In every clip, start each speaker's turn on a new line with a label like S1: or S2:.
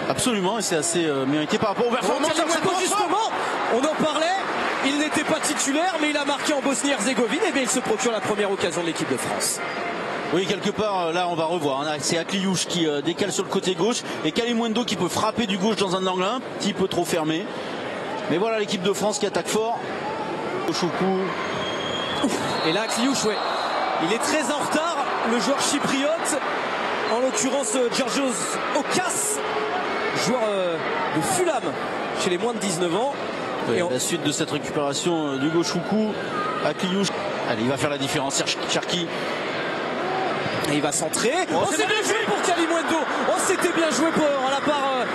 S1: Absolument, et c'est assez mérité par rapport aux performances.
S2: Justement, on en parlait, il n'était pas titulaire, mais il a marqué en Bosnie-Herzégovine, et bien il se procure la première occasion de l'équipe de France.
S1: Oui, quelque part, là on va revoir. C'est Akliouche qui décale sur le côté gauche, et Kalimuendo qui peut frapper du gauche dans un angle un petit peu trop fermé. Mais voilà l'équipe de France qui attaque fort. Choukou.
S2: Et là, Akliouche, ouais, il est très en retard, le joueur chypriote, en l'occurrence Georgios Okas, joueur de Fulham chez les moins de 19 ans.
S1: Et la suite de cette récupération d'Hugo Choukou, Akliouche. Allez, il va faire la différence, Cherki.
S2: Et il va centrer. Oh, c'est bien joué pour Kalimuendo. Oh, c'était bien joué à la part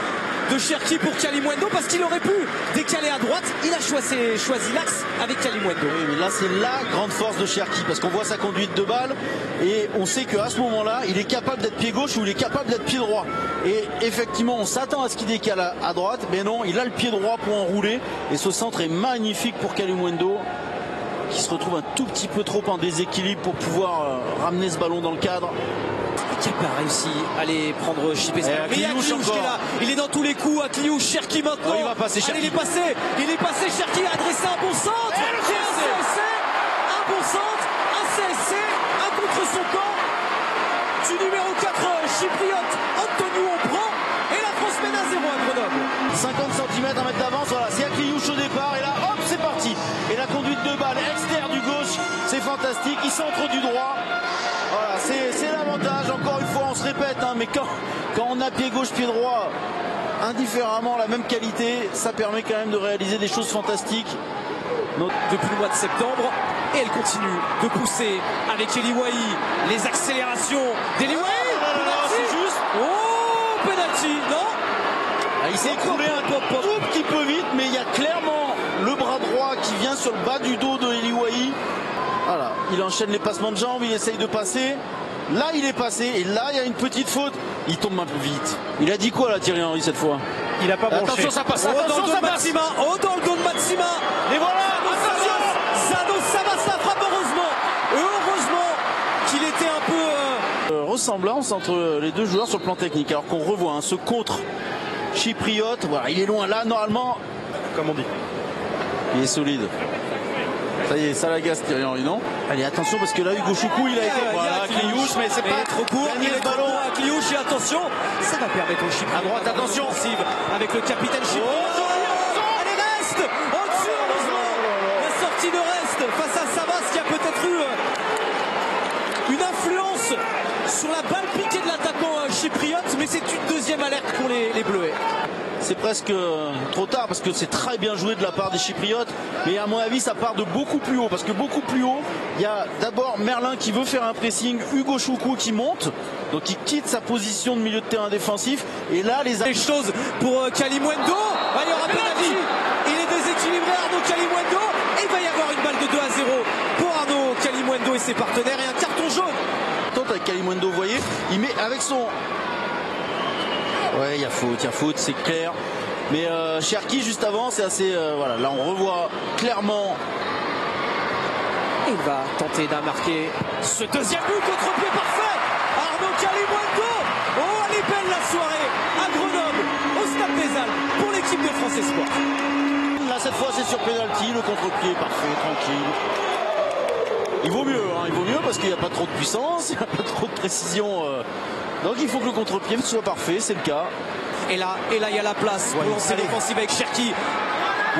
S2: de Cherki pour Kalimuendo, parce qu'il aurait pu décaler à droite. Il a choisi l'axe avec Kalimuendo.
S1: Oui, mais là c'est la grande force de Cherki, parce qu'on voit sa conduite de balle et on sait qu'à ce moment-là, il est capable d'être pied gauche ou il est capable d'être pied droit. Et effectivement, on s'attend à ce qu'il décale à droite, mais non, il a le pied droit pour enrouler. Et ce centre est magnifique pour Kalimuendo, qui se retrouve un tout petit peu trop en déséquilibre pour pouvoir ramener ce ballon dans le cadre.
S2: Qui n'a pas réussi à aller prendre Chipé. Mais Akliouche qui est là, il est dans tous les coups. Akliouche, Cherki maintenant.
S1: Oh, il va passer Cherki.
S2: Il est passé, Cherki a adressé un bon centre. Un bon centre, un CSC, un contre son camp. Du numéro 4 chypriote, Antonio on prend. Et la France mène à 0 à Grenoble.
S1: 50 cm, un mètre d'avance, voilà, c'est Akliouche au départ. Et là, hop, c'est parti. Et la conduite de balle externe du gauche, c'est fantastique. Il centre du droit. Voilà, c'est l'avantage, encore une fois on se répète, hein, mais quand on a pied gauche, pied droit, indifféremment la même qualité, ça permet quand même de réaliser des choses fantastiques.
S2: Depuis le mois de septembre, et elle continue de pousser avec Eli Wahi, les accélérations d'Eli Wahi.
S1: C'est juste.
S2: Oh, penalty, non?
S1: Il s'est écroulé un tout petit peu vite, mais il y a clairement le bras droit qui vient sur le bas du dos de Eli Wahi. Voilà, il enchaîne les passements de jambes, il essaye de passer. Là, il est passé, et là, il y a une petite faute. Il tombe un peu vite. Il a dit quoi, là, Thierry Henry, cette fois?
S2: Il a pas branché.
S1: Attention, ça passe.
S2: Oh, dans le dos de Maxima. Oh, dans le dos de Maxima.
S1: Et voilà, attention.
S2: Zano Savas la frappe, heureusement. Heureusement qu'il était un peu...
S1: ressemblance entre les deux joueurs sur le plan technique. Alors qu'on revoit ce contre chypriote. Voilà, il est loin. Là, normalement,
S3: comme on dit,
S1: il est solide. Ça y est, ça l'agace Thierry Henry, non? Allez, attention, parce que là, Hugo Choukou, il a été.
S2: Voilà,
S1: Akliouche, mais c'est pas
S2: trop court. Il est ballon à Akliouche, et attention, ça va permettre au Chypre.
S1: À droite, attention.
S2: Avec le capitaine Chypre. Allez, reste au-dessus, heureusement. La sortie de reste face à Savas, qui a peut-être eu une influence sur la balle piquée de l'attaquant chypriote, mais c'est une deuxième alerte pour les Bleuets.
S1: C'est presque trop tard, parce que c'est très bien joué de la part des Chypriotes, mais à mon avis ça part de beaucoup plus haut, parce que beaucoup plus haut il y a d'abord Merlin qui veut faire un pressing, Hugo Choukou qui monte, donc il quitte sa position de milieu de terrain défensif, et là les
S2: choses pour Kalimuendo. Il y aura penalty, il est déséquilibré Arnaud Kalimuendo, et il va y avoir une balle de 2 à 0 pour Arnaud Kalimuendo et ses partenaires, et un carton jaune.
S1: Avec Kalimuendo, vous voyez, il met avec son... Ouais, il y a faute, c'est clair. Mais Cherki juste avant, c'est assez... voilà, là on revoit clairement.
S2: Et il va tenter d'en marquer ce deuxième but, contre-pied parfait. Arnaud Kalimuendo. Oh, elle est belle la soirée à Grenoble, au Stade des Alpes, pour l'équipe de France Espoir.
S1: Là cette fois c'est sur penalty, le contre-pied parfait, tranquille. Il vaut mieux parce qu'il n'y a pas trop de puissance, il n'y a pas trop de précision. Donc il faut que le contre-pied soit parfait, c'est le cas.
S2: Et là il y a la place pour lancer l'offensive avec Cherki.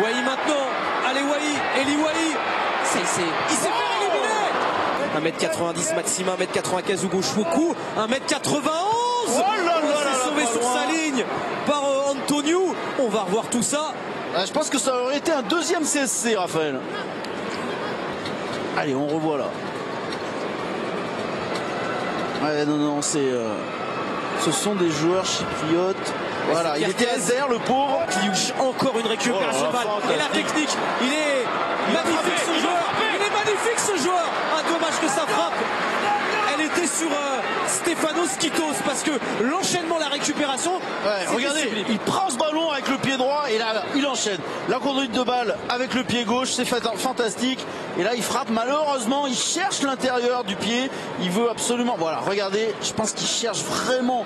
S2: Wahi maintenant, allez Wahi, Eli Wahi. Il s'est fait éliminer. 1m90 Maxima, 1m95 Hugo Choukou, 1m91.
S1: Oh là là,
S2: s'est sauvé sur sa ligne par Antonio. On va revoir tout ça.
S1: Je pense que ça aurait été un deuxième CSC, Raphaël. Allez, on revoit là. Ouais, non, c'est... ce sont des joueurs chypriotes. Voilà, il était à terre, le pauvre.
S2: Encore une récupération de balle. Et la technique, il est magnifique ce joueur. Il est magnifique ce joueur. Ah, dommage que ça frappe. Elle était sur Stefanos Skitos, parce que l'enchaînement, la récupération.
S1: Ouais, regardez, il prend ce ballon avec le pied droit et là, il enchaîne. La conduite de balle avec le pied gauche, c'est fantastique. Et là, il frappe. Malheureusement, il cherche l'intérieur du pied. Il veut absolument. Voilà, regardez, je pense qu'il cherche vraiment.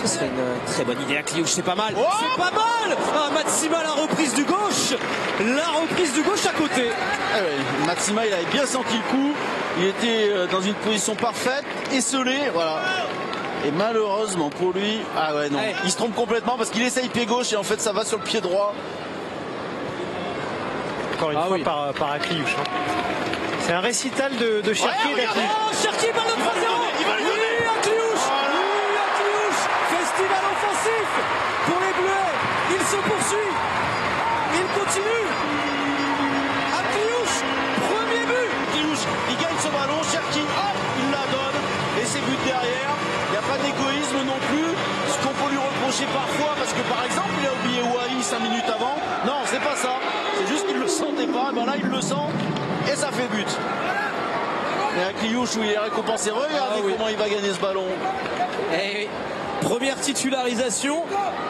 S2: Ce serait une très bonne idée à Kliouche, c'est pas mal. C'est pas mal. Ah, Matsima, la reprise du gauche. La reprise du gauche à côté.
S1: Ah ouais, Matsima, il avait bien senti le coup. Il était dans une position parfaite, esselé, voilà. Et malheureusement pour lui, ah ouais non, il se trompe complètement parce qu'il essaye pied gauche et en fait ça va sur le pied droit.
S3: Encore une fois par Akliouche. Hein. C'est un récital de Cherki et d'Akliouche.
S2: Oh, Cherki, balle de 3-0. Oui, Akliouche. Oui, Akliouche. Festival offensif pour les Bleus. Il se poursuit. Il continue. Akliouche, premier but.
S1: Akliouche, il gagne ce ballon, Cherki, hop, il la donne. Et c'est but derrière. Il n'y a pas d'égoïsme non plus. Ce qu'on peut lui reprocher parfois, parce que par exemple, il a oublié Wai 5 minutes avant. Non, c'est pas ça. C'est juste qu'il le sentait pas. Ben là, il le sent. Et ça fait but. Et Akliouche où il est récompensé. Regardez comment il va gagner ce ballon.
S2: Et première titularisation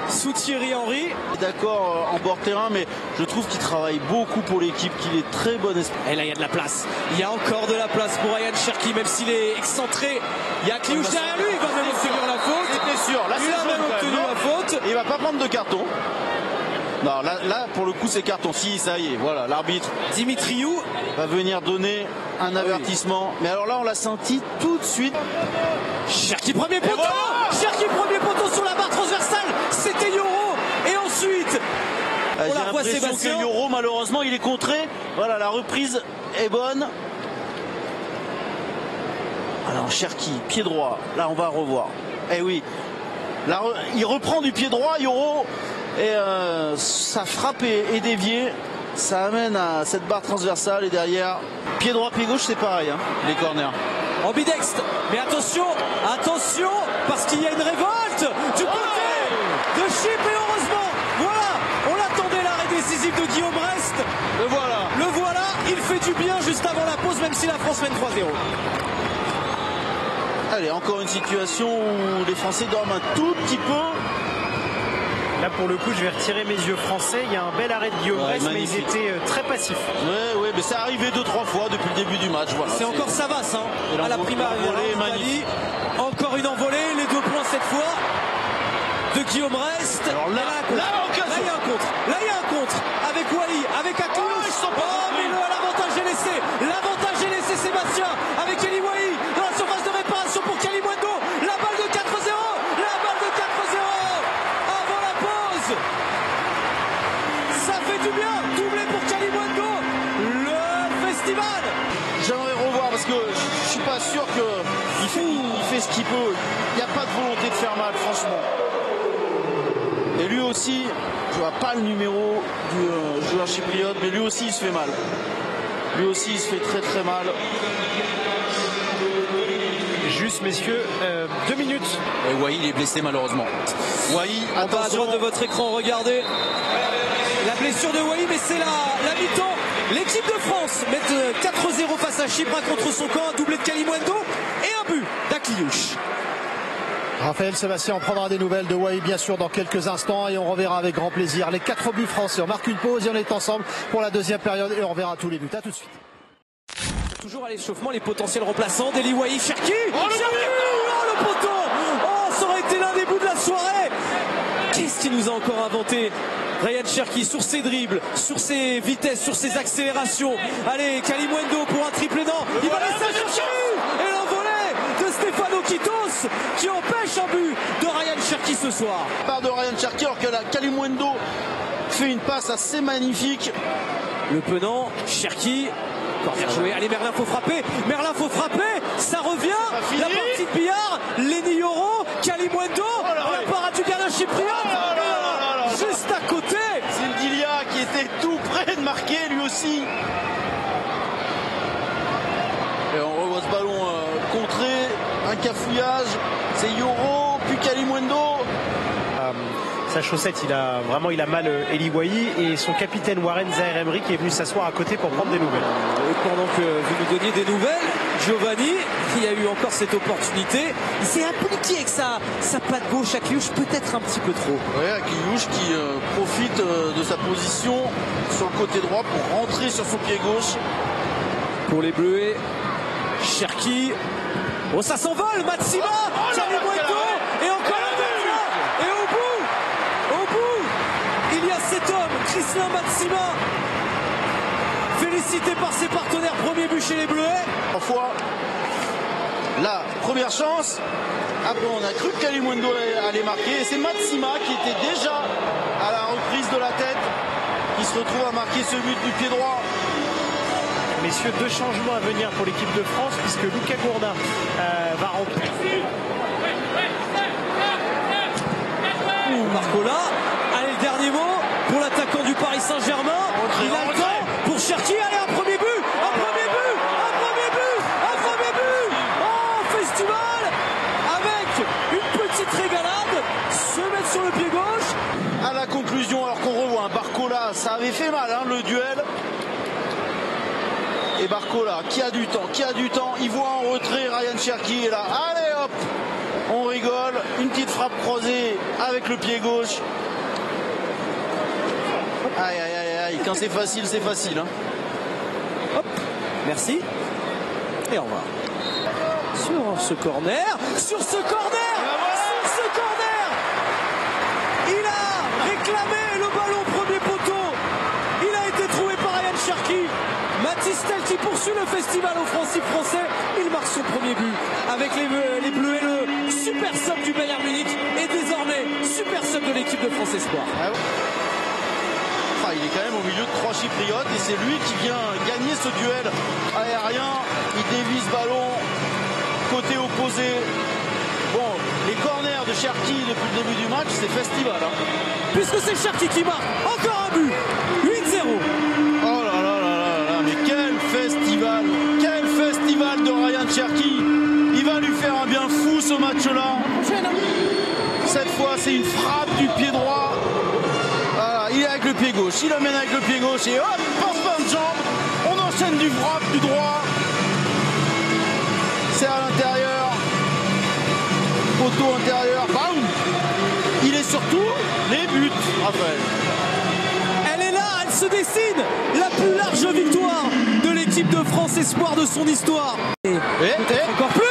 S2: sous Thierry Henry.
S1: D'accord en bord terrain, mais je trouve qu'il travaille beaucoup pour l'équipe, qu'il est très bon esprit.
S2: Et là, il y a de la place. Il y a encore de la place pour Ryan Cherki, même s'il est excentré. Il y a Akliouche derrière lui. Il va même obtenir la faute.
S1: C'était sûr. Là,
S2: il a même obtenu la faute.
S1: Il va pas prendre de carton. Non, là, pour le coup, c'est carton. Si, ça y est, voilà, l'arbitre
S2: Dimitriou
S1: va venir donner un avertissement. Mais alors là, on l'a senti tout de suite.
S2: Cherki, premier poteau. Cherki, premier poteau sur la barre transversale. C'était Yoro. Et ensuite,
S1: j'ai l'impression que Yoro, malheureusement, il est contré. Voilà, la reprise est bonne. Alors, Cherki, pied droit. Là, on va revoir. Eh oui, là, il reprend du pied droit, Yoro. Et sa frappe est déviée, ça amène à cette barre transversale et derrière, pied droit, pied gauche, c'est pareil, hein, les corners.
S2: Ambidextre, mais attention, attention, parce qu'il y a une révolte du côté de Chypre et heureusement, voilà, on l'attendait l'arrêt décisif de Guillaume Rest. Le voilà, il fait du bien juste avant la pause, même si la France mène 3-0.
S1: Allez, encore une situation où les Français dorment un tout petit peu.
S3: Là, pour le coup, je vais retirer mes yeux français. Il y a un bel arrêt de Guillaume Rest, mais ils étaient très passifs.
S1: Oui, mais c'est arrivé 2-3 fois depuis le début du match. Voilà,
S2: c'est encore Savas, hein, à la primaire. Encore une envolée, les 2 points cette fois de Guillaume Rest.
S1: Alors là,
S2: il y a un contre. Là, il y a un contre. Avec Wai, avec Akliouche. Mais l'avantage est laissé. L'avantage est laissé, Sébastien. Avec Eli Wai dans la surface de réparation pour Kalimuendo. La balle de 4-0. La balle de 4-0. Avant la pause. Ça fait du bien. Doublé pour Kalimuendo. Le festival.
S1: J'aimerais revoir parce que je suis pas sûr qu'il fait ce qu'il peut. Il n'y a pas de volonté de faire mal, franchement. Et lui aussi, je vois pas le numéro du joueur chypriote, mais lui aussi il se fait mal. Lui aussi il se fait très très mal.
S3: Juste messieurs, 2 minutes.
S1: Et Wai il est blessé malheureusement. Wai,
S2: en bas à droite de votre écran, regardez. La blessure de Wai, mais c'est la mi-temps. L'équipe de France met 4-0 face à Chypre, un contre son camp, un doublé de Kalimuendo et un but d'Akliouche.
S4: Raphaël Sébastien, on prendra des nouvelles de Wai bien sûr dans quelques instants et on reverra avec grand plaisir les 4 buts français. On marque une pause et on est ensemble pour la deuxième période et on verra tous les buts. À tout de suite.
S2: Toujours à l'échauffement les potentiels remplaçants. Eli Wai, Cherki. Le poteau. Oh, ça aurait été l'un des bouts de la soirée. Qu'est-ce qu'il nous a encore inventé Ryan Cherki sur ses dribbles, sur ses vitesses, sur ses accélérations. Allez, Kalimuendo pour un triple non. Il va laisser chercher. Et l'envolée de Stefano Quitos qui empêche un but de Ryan Cherki ce soir.
S1: Part de Ryan Cherki alors que Kalimuendo fait une passe assez magnifique.
S2: Le penant, Cherki. Encore bien joué. Allez, Merlin, faut frapper. Merlin, faut frapper. Ça revient. La partie de billard. Lenny Yoro, Kalimuendo. La parade du gardien chypriote. Juste à côté.
S1: Zindilia qui était tout près de marquer lui aussi. Et on revoit ce ballon contré. Un cafouillage. C'est Yoro, puis Kalimuendo.
S3: Sa chaussette, il a mal Eli Wai et son capitaine Warren Zaïre-Emery qui est venu s'asseoir à côté pour prendre des nouvelles.
S2: Et pendant que vous nous donniez des nouvelles, Giovanni, il y a eu encore cette opportunité. Il s'est appliqué avec sa patte gauche à Akliouche, peut-être un petit peu trop.
S1: Oui, Akliouche qui profite de sa position sur le côté droit pour rentrer sur son pied gauche.
S2: Pour les Bleuets, Cherki. Oh, ça s'envole, Matsima, Kalimuendo, et encore un Jocelyn Matsima, félicité par ses partenaires, premier but chez les Bleuets.
S1: Parfois, la première chance, après on a cru que Kalimundo allait marquer, et c'est Matsima qui était déjà à la reprise de la tête, qui se retrouve à marquer ce but du pied droit.
S3: Messieurs, 2 changements à venir pour l'équipe de France, puisque Lucas Gourdin va remplir.
S2: Barcola, allez, le dernier mot pour l'attaquant du Paris Saint-Germain. Il a le temps pour Cherki, allez, un premier but, un premier but, un premier but, un premier but. Oh, Festival avec une petite régalade, se mettre sur le pied gauche.
S1: À la conclusion, alors qu'on revoit un Barcola, ça avait fait mal hein, le duel. Et Barcola qui a du temps, il voit en retrait Ryan Cherki est là, allez hop, on rigole, une petite frappe croisée avec le pied gauche. Aïe aïe aïe aïe, quand c'est facile hein.
S2: Hop, merci. Et au revoir. Sur ce corner, il a réclamé le ballon premier poteau. Il a été trouvé par Ryan Cherki. Mathys Tel qui poursuit le festival offensif français. Il marque son premier but avec les Bleus et le super sub du Bayern Munich et désormais super sub de l'équipe de France Espoir.
S1: Il est quand même au milieu de 3 Chypriotes et c'est lui qui vient gagner ce duel aérien. Il dévie ce ballon côté opposé. Bon, les corners de Cherki depuis le début du match, c'est festival. Hein.
S2: Puisque c'est Cherki qui marque, encore un but, 8-0.
S1: Oh là là là là, mais quel festival de Ryan Cherki. Il va lui faire un bien fou ce match-là. Cette fois, c'est une frappe du pied droit. Voilà, il est avec le pied gauche, il amène avec le pied gauche et hop, passe-passe de jambe. On enchaîne du frappe du droit. C'est à l'intérieur. Poteau intérieur, bam. Il est surtout les buts, Raphaël.
S2: Elle est là, elle se dessine. La plus large victoire de l'équipe de France Espoir de son histoire. Et encore plus.